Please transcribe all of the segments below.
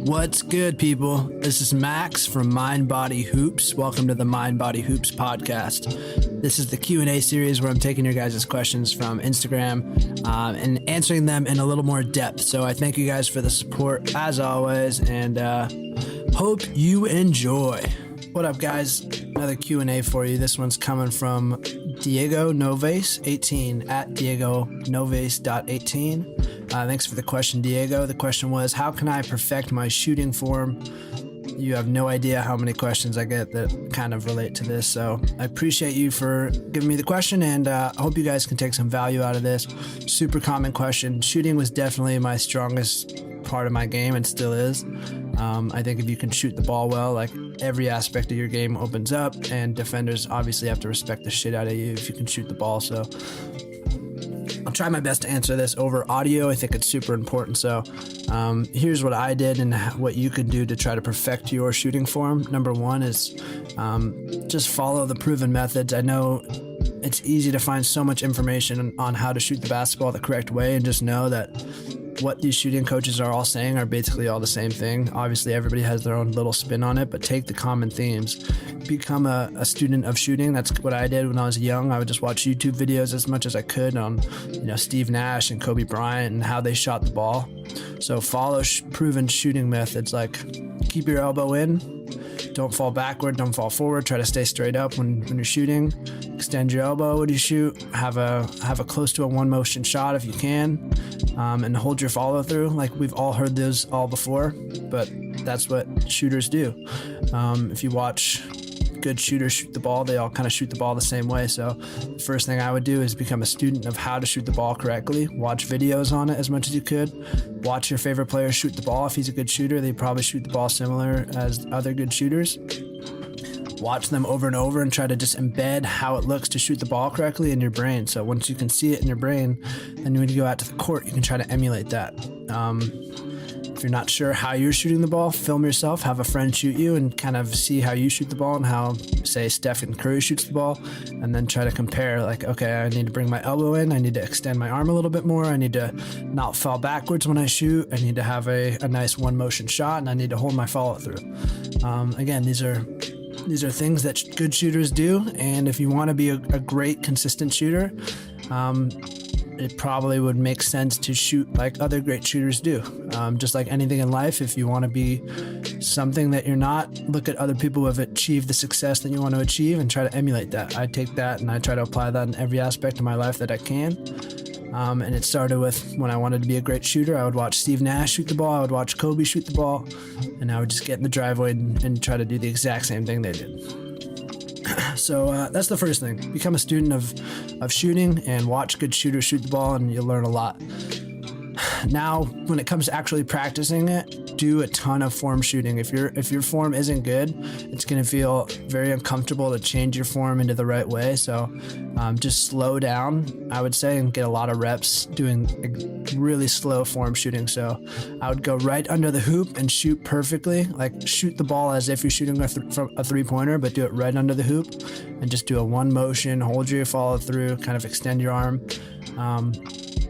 What's good, people? This is Max from Mind Body Hoops. Welcome to the Mind Body Hoops podcast. This is the Q&A series where I'm taking your guys' questions from Instagram and answering them in a little more depth. So I thank you guys for the support as always, and hope you enjoy. What up, guys? Another Q&A for you. This one's coming from Diego Noves 18 at DiegoNoves.18. Thanks for the question, Diego. The question was, how can I perfect my shooting form? You have no idea how many questions I get that kind of relate to this. So I appreciate you for giving me the question, and I hope you guys can take some value out of this. Super common question. Shooting was definitely my strongest part of my game and still is. I think if you can shoot the ball well, like every aspect of your game opens up, and defenders obviously have to respect the shit out of you if you can shoot the ball. So I'll try my best to answer this over audio. I think it's super important. So here's what I did and what you could do to try to perfect your shooting form. Number one is just follow the proven methods. I know it's easy to find so much information on how to shoot the basketball the correct way, and just know that what these shooting coaches are all saying are basically all the same thing. Obviously, everybody has their own little spin on it, but take the common themes. Become a student of shooting. That's what I did when I was young. I would just watch YouTube videos as much as I could on, Steve Nash and Kobe Bryant and how they shot the ball. So follow proven shooting methods, like keep your elbow in, don't fall backward, don't fall forward, try to stay straight up when you're shooting. Extend your elbow when you shoot. Have a close to a one motion shot if you can, and hold your follow through. Like, we've all heard those all before, but that's what shooters do. If you watch good shooters shoot the ball, they all kind of shoot the ball the same way. So the first thing I would do is become a student of how to shoot the ball correctly. Watch videos on it as much as you could. Watch your favorite player shoot the ball. If he's a good shooter, they probably shoot the ball similar as other good shooters. Watch them over and over and try to just embed how it looks to shoot the ball correctly in your brain. So once you can see it in your brain, then when you go out to the court, you can try to emulate that. If you're not sure how you're shooting the ball, film yourself, have a friend shoot you, and kind of see how you shoot the ball and how, say, Stephen Curry shoots the ball, and then try to compare, like, okay, I need to bring my elbow in, I need to extend my arm a little bit more, I need to not fall backwards when I shoot, I need to have a nice one motion shot, and I need to hold my follow through. Again, these are things that good shooters do, and if you want to be a great, consistent shooter, it probably would make sense to shoot like other great shooters do. Just like anything in life, if you want to be something that you're not, look at other people who have achieved the success that you want to achieve and try to emulate that. I take that and I try to apply that in every aspect of my life that I can. And it started with when I wanted to be a great shooter, I would watch Steve Nash shoot the ball, I would watch Kobe shoot the ball, and I would just get in the driveway and try to do the exact same thing they did. So that's the first thing. Become a student of shooting and watch good shooters shoot the ball, and you'll learn a lot. Now, when it comes to actually practicing it, do a ton of form shooting. If your form isn't good, it's going to feel very uncomfortable to change your form into the right way. So just slow down, I would say, and get a lot of reps doing really slow form shooting. So I would go right under the hoop and shoot perfectly, like shoot the ball as if you're shooting a three-pointer, but do it right under the hoop and just do a one motion, hold your follow through, kind of extend your arm.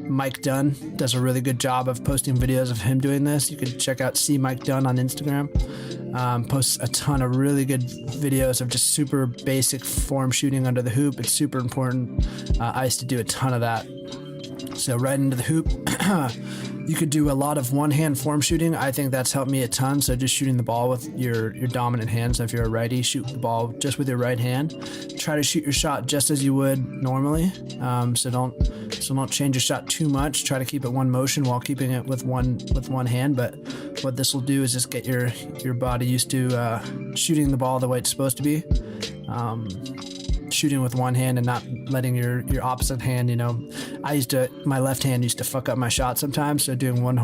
Mike Dunn does a really good job of posting videos of him doing this. You can check out See Mike Dunn on Instagram. Posts a ton of really good videos of just super basic form shooting under the hoop. It's super important. I used to do a ton of that. So right into the hoop. You could do a lot of one-hand form shooting. I think that's helped me a ton. So just shooting the ball with your dominant hand. So if you're a righty, shoot the ball just with your right hand. Try to shoot your shot just as you would normally. So don't change your shot too much. Try to keep it one motion while keeping it with one hand. But what this will do is just get your body used to shooting the ball the way it's supposed to be. Shooting with one hand and not letting your opposite hand, my left hand used to fuck up my shot sometimes. So doing one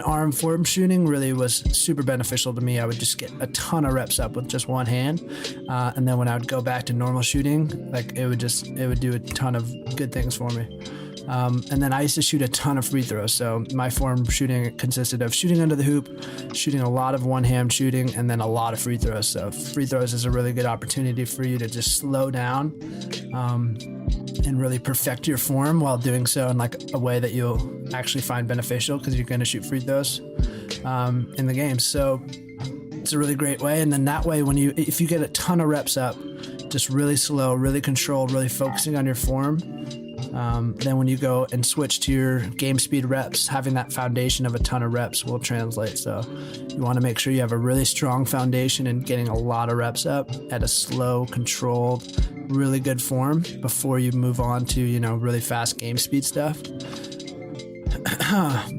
arm form shooting really was super beneficial to me. I would just get a ton of reps up with just one hand. And then when I would go back to normal shooting, like it would do a ton of good things for me. And then I used to shoot a ton of free throws. So my form shooting consisted of shooting under the hoop, shooting a lot of one-hand shooting, and then a lot of free throws. So free throws is a really good opportunity for you to just slow down and really perfect your form while doing so in like a way that you'll actually find beneficial, because you're going to shoot free throws in the game. So it's a really great way. And then that way, if you get a ton of reps up, just really slow, really controlled, really focusing on your form, then when you go and switch to your game speed reps, having that foundation of a ton of reps will translate. So you want to make sure you have a really strong foundation and getting a lot of reps up at a slow, controlled, really good form before you move on to, really fast game speed stuff.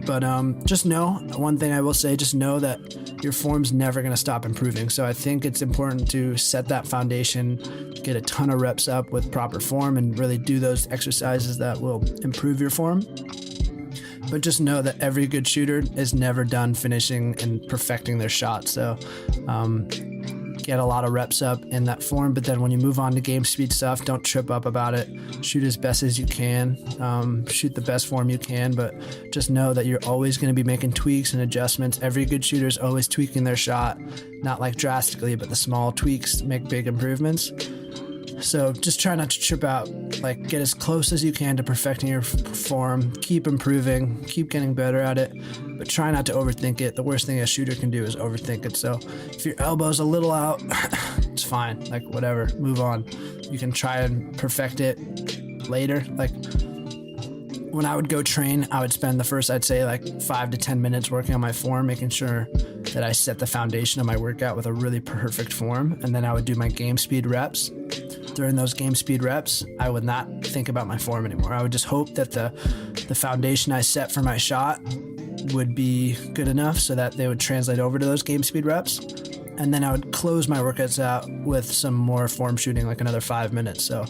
But just know, one thing I will say, just know that your form's never going to stop improving. So I think it's important to set that foundation, get a ton of reps up with proper form, and really do those exercises that will improve your form. But just know that every good shooter is never done finishing and perfecting their shot. So get a lot of reps up in that form, but then when you move on to game speed stuff, don't trip up about it. Shoot as best as you can, shoot the best form you can, but just know that you're always going to be making tweaks and adjustments. Every good shooter is always tweaking their shot, not like drastically, but the small tweaks make big improvements. So just try not to trip out, like get as close as you can to perfecting your form, keep improving, keep getting better at it, but try not to overthink it. The worst thing a shooter can do is overthink it. So if your elbow's a little out, it's fine, like whatever, move on. You can try and perfect it later. Like when I would go train, I would spend the first, I'd say like 5 to 10 minutes working on my form, making sure that I set the foundation of my workout with a really perfect form. And then I would do my game speed reps. During those game speed reps, I would not think about my form anymore. I would just hope that the foundation I set for my shot would be good enough so that they would translate over to those game speed reps. And then I would close my workouts out with some more form shooting, like another 5 minutes. So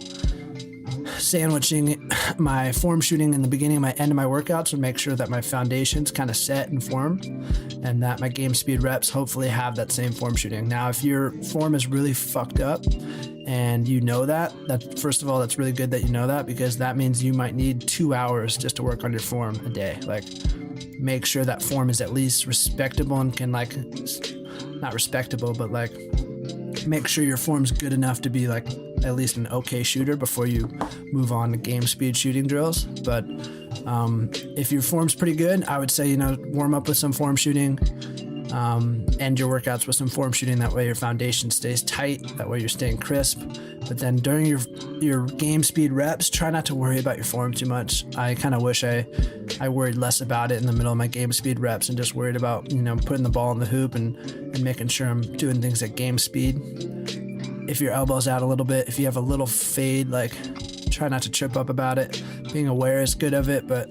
sandwiching my form shooting in the beginning and my end of my workouts would make sure that my foundation's kind of set and formed, and that my game speed reps hopefully have that same form shooting. Now, if your form is really fucked up and you know that first of all, that's really good that you know that, because that means you might need 2 hours just to work on your form a day. Like, make sure that form is at least respectable and can, like, not respectable, but like make sure your form's good enough to be like at least an okay shooter before you move on to game speed shooting drills. But if your form's pretty good, I would say, warm up with some form shooting, end your workouts with some form shooting. That way your foundation stays tight, that way you're staying crisp. But then during your game speed reps, try not to worry about your form too much. I kind of wish I worried less about it in the middle of my game speed reps and just worried about, putting the ball in the hoop and making sure I'm doing things at game speed. If your elbow's out a little bit, if you have a little fade, like, try not to trip up about it. Being aware is good of it, but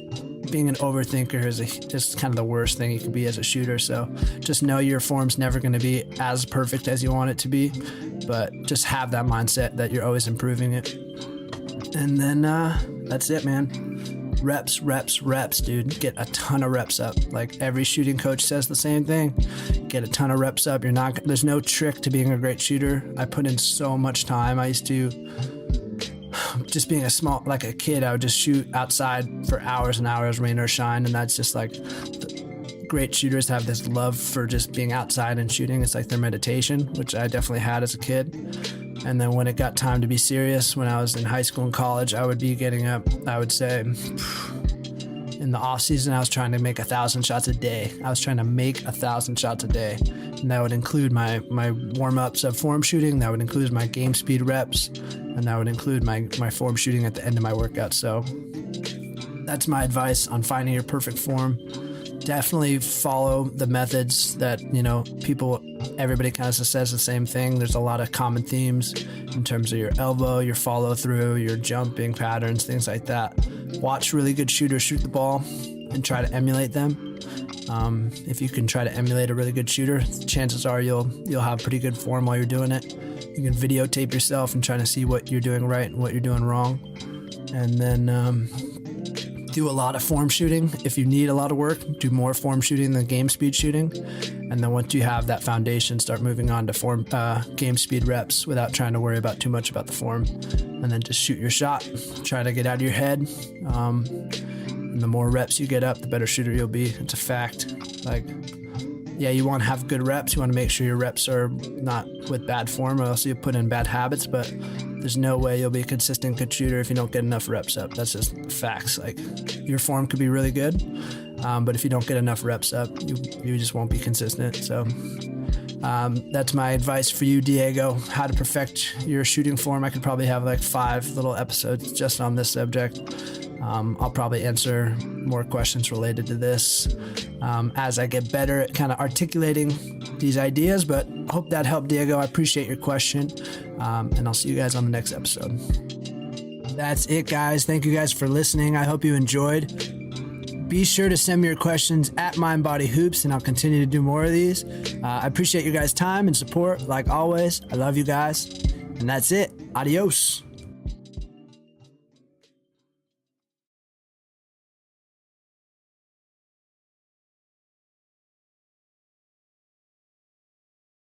being an overthinker is just kind of the worst thing you can be as a shooter. So just know your form's never going to be as perfect as you want it to be, but just have that mindset that you're always improving it. And then that's it, man. Reps, reps, reps, dude. Get a ton of reps up. Like, every shooting coach says the same thing. Get a ton of reps up. There's no trick to being a great shooter. I put in so much time. I used to, just being a kid, I would just shoot outside for hours and hours, rain or shine. And that's just like, great shooters have this love for just being outside and shooting. It's like their meditation, which I definitely had as a kid. And then when it got time to be serious, when I was in high school and college, I would be getting up, I would say, in the off season, I was trying to make 1,000 shots a day. I was trying to make 1,000 shots a day. And that would include my warm-ups of form shooting. That would include my game speed reps. And that would include my form shooting at the end of my workout. So that's my advice on finding your perfect form. Definitely follow the methods that, everybody kind of says the same thing. There's a lot of common themes in terms of your elbow, your follow through, your jumping patterns, things like that. Watch really good shooters shoot the ball and try to emulate them. If you can try to emulate a really good shooter, chances are you'll have pretty good form while you're doing it. You can videotape yourself and try to see what you're doing right and what you're doing wrong. And then do a lot of form shooting. If you need a lot of work, do more form shooting than game speed shooting. And then once you have that foundation, start moving on to form game speed reps without trying to worry about too much about the form. And then just shoot your shot. Try to get out of your head. And the more reps you get up, the better shooter you'll be. It's a fact. Like, yeah, you want to have good reps. You want to make sure your reps are not with bad form, or else you put in bad habits. But there's no way you'll be a consistent good shooter if you don't get enough reps up. That's just facts. Like, your form could be really good, but if you don't get enough reps up, you just won't be consistent. So that's my advice for you, Diego, how to perfect your shooting form. I could probably have like 5 little episodes just on this subject. I'll probably answer more questions related to this as I get better at kind of articulating these ideas, but I hope that helped, Diego. I appreciate your question, and I'll see you guys on the next episode. That's it, guys. Thank you guys for listening. I hope you enjoyed. Be sure to send me your questions at MindBodyHoops, and I'll continue to do more of these. I appreciate your guys' time and support, like always. I love you guys, and that's it. Adios.